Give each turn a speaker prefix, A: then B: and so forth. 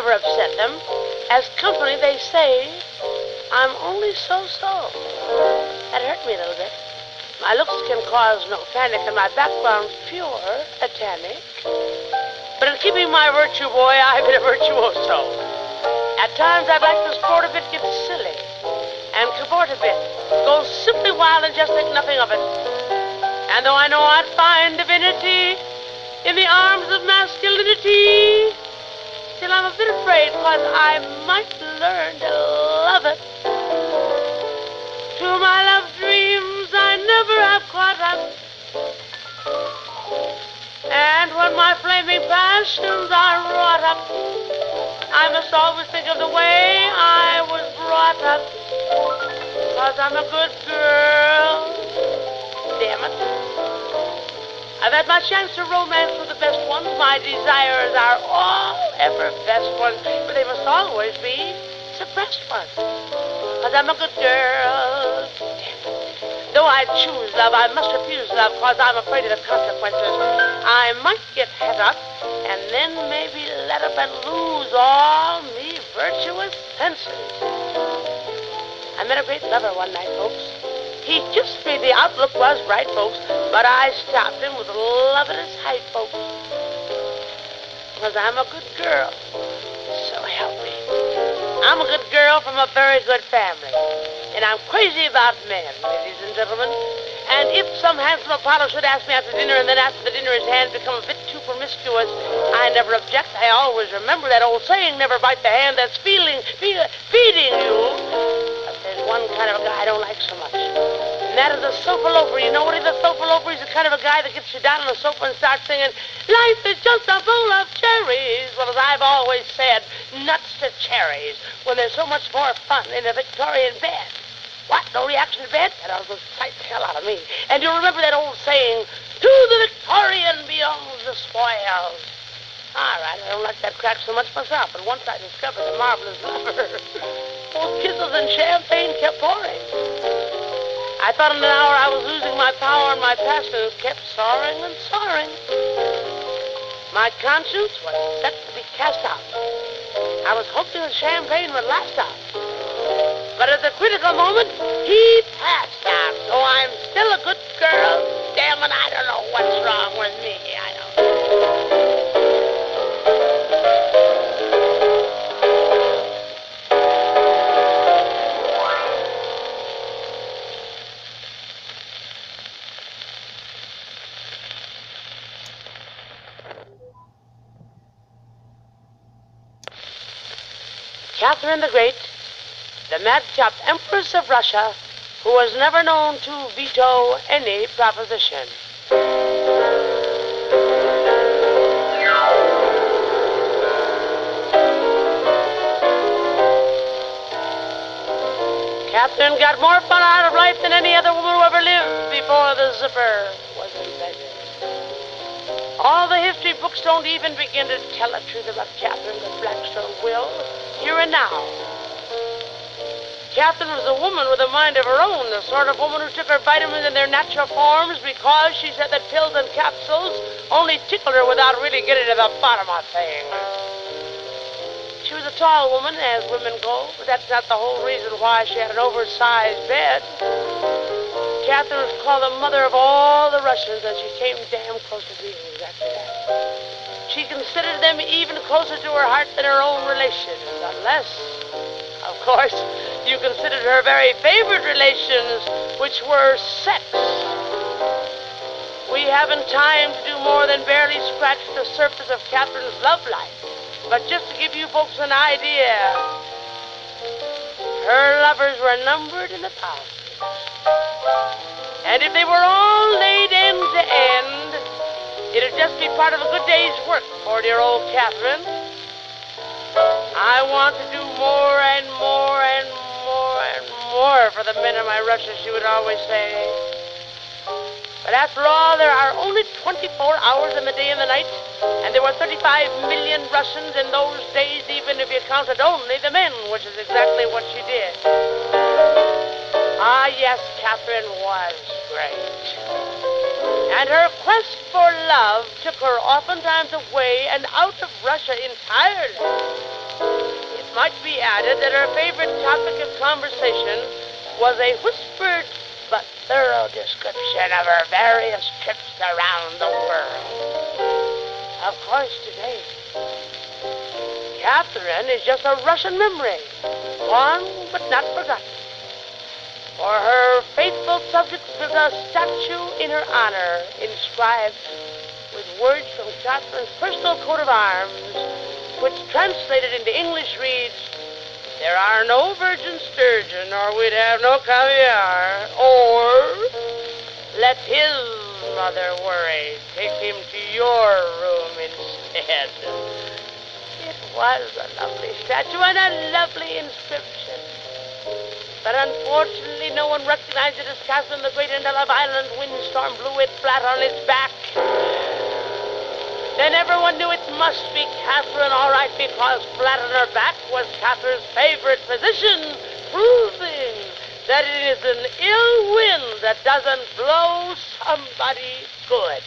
A: never upset them. As company, they say I'm only so-so. That hurt me a little bit. My looks can cause no panic, and my background's pure atanic. But in keeping my virtue, boy, I've been a virtuoso. At times, I'd like to sport a bit, get silly, and cavort a bit, go simply wild and just think nothing of it. And though I know I'd find divinity in the arms of masculinity, still I'm a bit afraid, 'cause I might learn to love it. To my love dreams I never have caught up. And when my flaming passions are wrought up, I must always think of the way I was brought up. 'Cause I'm a good girl. Damn it. I've had my chance to romance with the best ones. My desires are all ever best ones, but they must always be suppressed ones. 'Cause I'm a good girl. Though I choose love, I must refuse love, 'cause I'm afraid of the consequences. I might get het up, and then maybe let up and lose all me virtuous senses. I met a great lover one night, folks. He kissed me, the outlook was right, folks, but I stopped him with love at his height, folks. 'Cause I'm a good girl, so help me. I'm a good girl from a very good family. And I'm crazy about men, ladies and gentlemen. And if some handsome Apollo should ask me after dinner, and then after the dinner his hands become a bit too promiscuous, I never object. I always remember that old saying, never bite the hand that's feeding you. But there's one kind of a guy I don't like so much. And that is a sofa loafer. You know what is a sofa loafer? He's the kind of a guy that gets you down on the sofa and starts singing, life is just a bowl of cherries. Well, as I've always said, nuts to cherries, when there's so much more fun in a Victorian bed. What? No reaction to bed? That ought to excite the hell out of me. And you'll remember that old saying, to the Victorian belongs the spoils. All right, I don't like that crack so much myself, but once I discovered the marvelous lover, those kisses and champagne kept pouring. I thought in an hour I was losing my power, and my passions kept soaring and soaring. My conscience was set to be cast out. I was hoping the champagne would last out. But at the critical moment, he passed out. So I'm still a good girl. Damn it, I don't know what's wrong with me. I don't know. Catherine the Great, the Madcap Empress of Russia, who was never known to veto any proposition. Catherine got more fun out of life than any other woman who ever lived before the zipper was invented. All the history books don't even begin to tell the truth about Catherine, but Blakstone will, here and now. Catherine was a woman with a mind of her own, the sort of woman who took her vitamins in their natural forms because she said that pills and capsules only tickled her without really getting to the bottom of things. She was a tall woman, as women go, but that's not the whole reason why she had an oversized bed. Catherine was called the mother of all the Russians, and she came damn close to being exactly that. She considered them even closer to her heart than her own relations, unless, of course, you considered her very favorite relations, which were sex. We haven't time to do more than barely scratch the surface of Catherine's love life. But just to give you folks an idea, her lovers were numbered in the thousands. And if they were all laid end to end, it'd just be part of a good day's work for dear old Catherine. I want to do more and more and more and more for the men of my Russia, she would always say. But after all, there are only 24 hours in the day and the night, and there were 35 million Russians in those days, even if you counted only the men, which is exactly what she did. Ah, yes, Catherine was great. And her quest for love took her oftentimes away and out of Russia entirely. might be added that her favorite topic of conversation was a whispered but thorough description of her various trips around the world. Of course, today, Catherine is just a Russian memory, one but not forgotten. For her faithful subjects built a statue in her honor, inscribed with words from Catherine's personal coat of arms, which translated into English reads, "There are no virgin sturgeon, or we'd have no caviar," or, "Let his mother worry, take him to your room instead." It was a lovely statue and a lovely inscription. But unfortunately, no one recognized it as Catherine the Great until a violent windstorm blew it flat on its back. Then everyone knew it must be Catherine, all right, because flat on her back was Catherine's favorite position, proving that it is an ill wind that doesn't blow somebody good.